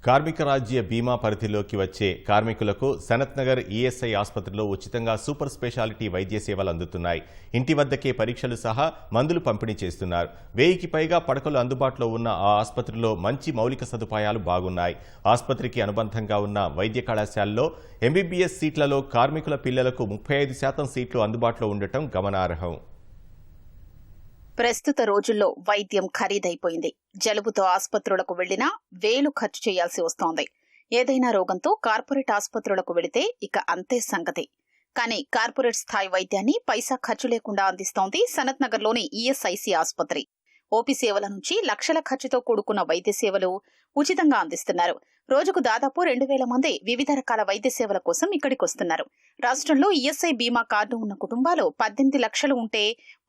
కార్మిక రాజ్య బీమా పరిధిలోకి వచ్చే కార్మికులకు సనత్ నగర్ ఈఎస్ఐ ఆసుపత్రిలో ఉచితంగా సూపర్ స్పెషాలిటీ వైద్య సేవలు అందుతున్నాయి. ఇంటి వద్దకే పరీక్షలు సహా మందులు పంపిణీ చేస్తున్నారు. 1000కి పైగా పడకలు అందుబాటులో ఉన్న ఆ ఆసుపత్రిలో మంచి మౌలిక సదుపాయాలు బాగున్నాయి. ఆసుపత్రికి అనుబంధంగా ఉన్న వైద్య కళాశాలలో ఎంబీబీఎస్ సీట్లలో కార్మికుల పిల్లలకు 35% సీట్లు అందుబాటులో ఉండటం గమనార్హం. ప్రస్తుత రోజుల్లో వైద్యం ఖరీదైపోయింది. జలుబుతో ఆసుపత్రులకు వెళ్లినా వేలు ఖర్చు చేయాల్సి వస్తోంది. ఏదైనా రోగంతో కార్పొరేట్ ఆసుపత్రులకు వెళితే ఇక అంతే సంగతి. కానీ కార్పొరేట్ స్థాయి వైద్యాన్ని పైసా ఖర్చు లేకుండా అందిస్తోంది సనత్ నగర్లోని ఈఎస్ఐసి ఆసుపత్రి. ఓపీ సేవల నుంచి లక్షల ఖర్చుతో కూడుకున్న వైద్య సేవలు ఉచితంగా అందిస్తున్నారు. రోజుకు దాదాపు 2000 మంది వివిధ రకాల వైద్య సేవల కోసం ఇక్కడికి వస్తున్నారు. రాష్ట్రంలో ఈఎస్ఐ బీమా కార్డు ఉన్న కుటుంబాలు 18 లక్షలు ఉంటే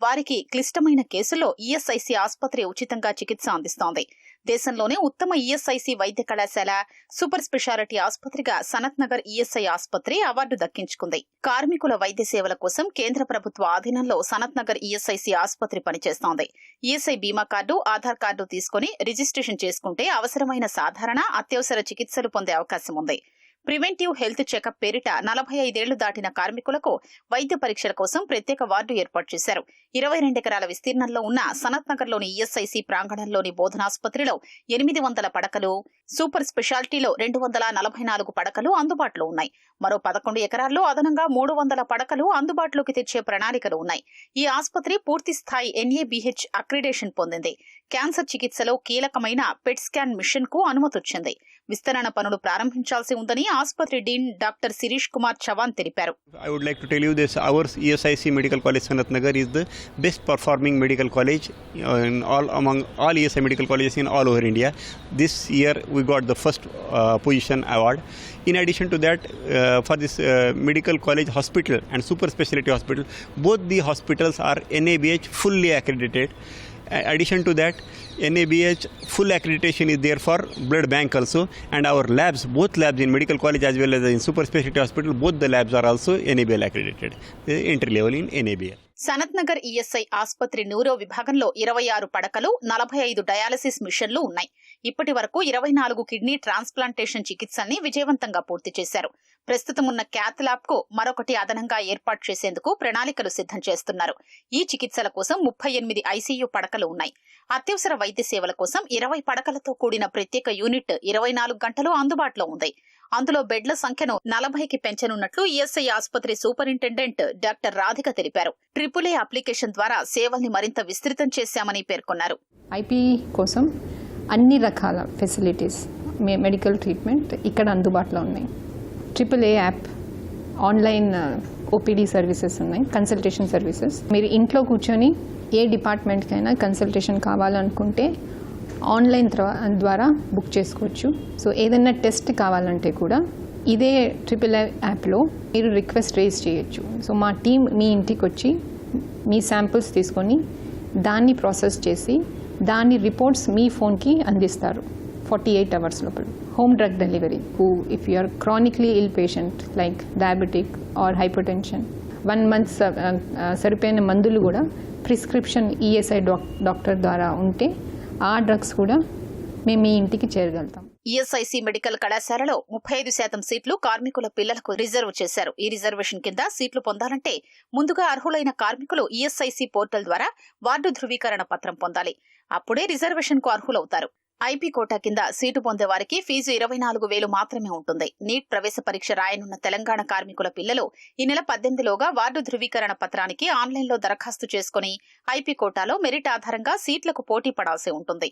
వారికి క్లిష్టమైన కేసుల్లో ఈఎస్ఐసి ఆసుపత్రి ఉచితంగా చికిత్స అందిస్తోంది. దేశంలోనే ఉత్తమ ఈఎస్ఐసి వైద్య కళాశాల, సూపర్ స్పెషాలిటీ ఆసుపత్రిగా సనత్ నగర్ ఈఎస్ఐ ఆసుపత్రి అవార్డు దక్కించుకుంది. కార్మికుల వైద్య సేవల కోసం కేంద్ర ప్రభుత్వ ఆధీనంలో సనత్ నగర్ ఈఎస్ఐసి ఆసుపత్రి పనిచేస్తోంది. ఈఎస్ఐ బీమా కార్డు, ఆధార్ కార్డు తీసుకుని రిజిస్ట్రేషన్ చేసుకుంటే అవసరమైన సాధారణ, అత్యవసర చికిత్సలు పొందే అవకాశం ఉంది. ప్రివెంటివ్ హెల్త్ చెకప్ పేరిట 45 ఏళ్లు దాటిన కార్మికులకు వైద్య పరీక్షల కోసం ప్రత్యేక వార్డు ఏర్పాటు చేశారు. 22 ఎకరాల విస్తీర్ణంలో ఉన్న సనత్ నగర్లోని ఈఎస్ఐసి ప్రాంగణంలోని బోధనాసుపత్రిలో 800 పడకలు, సూపర్ స్పెషాలిటీలో 244 పడకలు అందుబాటులో ఉన్నాయి. మరో 11 ఎకరాల్లో అదనంగా 300 పడకలు అందుబాటులోకి తెచ్చే ప్రణాళికలు ఉన్నాయి. ఈ ఆసుపత్రి పూర్తి స్థాయి ఎన్ఏబీహెచ్ అక్రిడేషన్ పొందింది. క్యాన్సర్ చికిత్సలో కీలకమైన పెట్ స్కాన్ మిషన్ కు అనుమతొచ్చింది. విస్తరణ పనులు ప్రారంభించాల్సి ఉందని ఆసుపత్రి డీన్ డాక్టర్ శిరీష్ కుమార్ చవాన్ తెలిపారు. I would like to tell you this, our ESIC Medical College Sanath Nagar is the best performing medical college among all ESI medical colleges in all over India. This year we got the first position award. In addition to that, for this medical college hospital and super specialty hospital, both the hospitals are NABH fully accredited. Addition to that, NABH full accreditation is there for blood bank also, and our labs, both labs in medical college as well as in super specialty hospital, both the labs are also NABL accredited, entry level in NABL. Sanath Nagar ESI ఆసుపత్రి neuro విభాగంలో 26 పడకలు, 45 dialysis మిషన్లు ఉన్నాయి. ఇప్పటి వరకు 24 kidney transplantation చికిత్సల్ని విజయవంతంగా పూర్తి చేశారు. ప్రస్తుతం ఉన్న క్యాత్ ల్యాబ్ కు మరొకటి అదనంగా ఏర్పాటు చేసేందుకు ప్రణాళికలు సిద్ధం చేస్తున్నారు. ఈ చికిత్సల కోసం 38 ఐసీయూ పడకలు ఉన్నాయి. అత్యవసర వైద్య సేవల కోసం 20 పడకలతో కూడిన ప్రత్యేక యూనిట్ 24 గంటలు అందుబాటులో ఉంది. అందులో బెడ్ల సంఖ్యను 40కి పెంచనున్నట్లు ఈఎస్ఐ ఆసుపత్రి సూపరింటెండెంట్ డాక్టర్ రాధిక తెలిపారు. AAA అప్లికేషన్ ద్వారా సేవల్ని మరింత విస్తృతం చేశామని పేర్కొన్నారు. ఐపీ కోసం అన్ని రకాల ఫెసిలిటీస్, మెడికల్ ట్రీట్మెంట్ ఇక్కడ అందుబాటులో ఉన్నాయి. AAA app, online OPD services ఉన్నాయి, కన్సల్టేషన్ సర్వీసెస్. మీరు ఇంట్లో కూర్చొని ఏ డిపార్ట్మెంట్కైనా కన్సల్టేషన్ కావాలనుకుంటే ఆన్లైన్ ద్వారా బుక్ చేసుకోవచ్చు. సో ఏదైనా టెస్ట్ కావాలంటే కూడా ఇదే AAA యాప్లో మీరు రిక్వెస్ట్ రేజ్ చేయొచ్చు. సో మా టీం మీ ఇంటికి వచ్చి మీ శాంపిల్స్ తీసుకొని దాన్ని ప్రాసెస్ చేసి దాని రిపోర్ట్స్ మీ ఫోన్కి అందిస్తారు 48 అవర్స్ లోపల. Home drug delivery, if you are chronically ill patient like diabetic or hypertension, 1 month సరిపోయిన మందులు కూడా ప్రిస్క్రిప్షన్ ఈఎస్ఐ డాక్టర్ ద్వారా ఉంటే ఆ డ్రగ్స్ కూడా మేము మీ ఇంటికి చేరగలుగుతాం. ఈఎస్ఐసి మెడికల్ కళాశాలలో 35% సీట్లు కార్మికుల పిల్లలకు రిజర్వ్ చేశారు. ఈ రిజర్వేషన్ కింద సీట్లు పొందాలంటే ముందుగా అర్హులైన కార్మికులు ఈఎస్ఐసి పోర్టల్ ద్వారా వార్డు ధృవీకరణ పత్రం పొందాలి. అప్పుడే రిజర్వేషన్ కు అర్హులవుతారు. ఐపీ కోటా కింద సీటు పొందే వారికి ఫీజు 24,000 మాత్రమే ఉంటుంది. నీట్ ప్రవేశ పరీక్ష రాయనున్న తెలంగాణ కార్మికుల పిల్లలు ఈ నెల 18లోగా వార్డు ధృవీకరణ పత్రానికి ఆన్లైన్లో దరఖాస్తు చేసుకుని ఐపీ కోటాలో మెరిట్ ఆధారంగా సీట్లకు పోటీ పడాల్సి ఉంటుంది.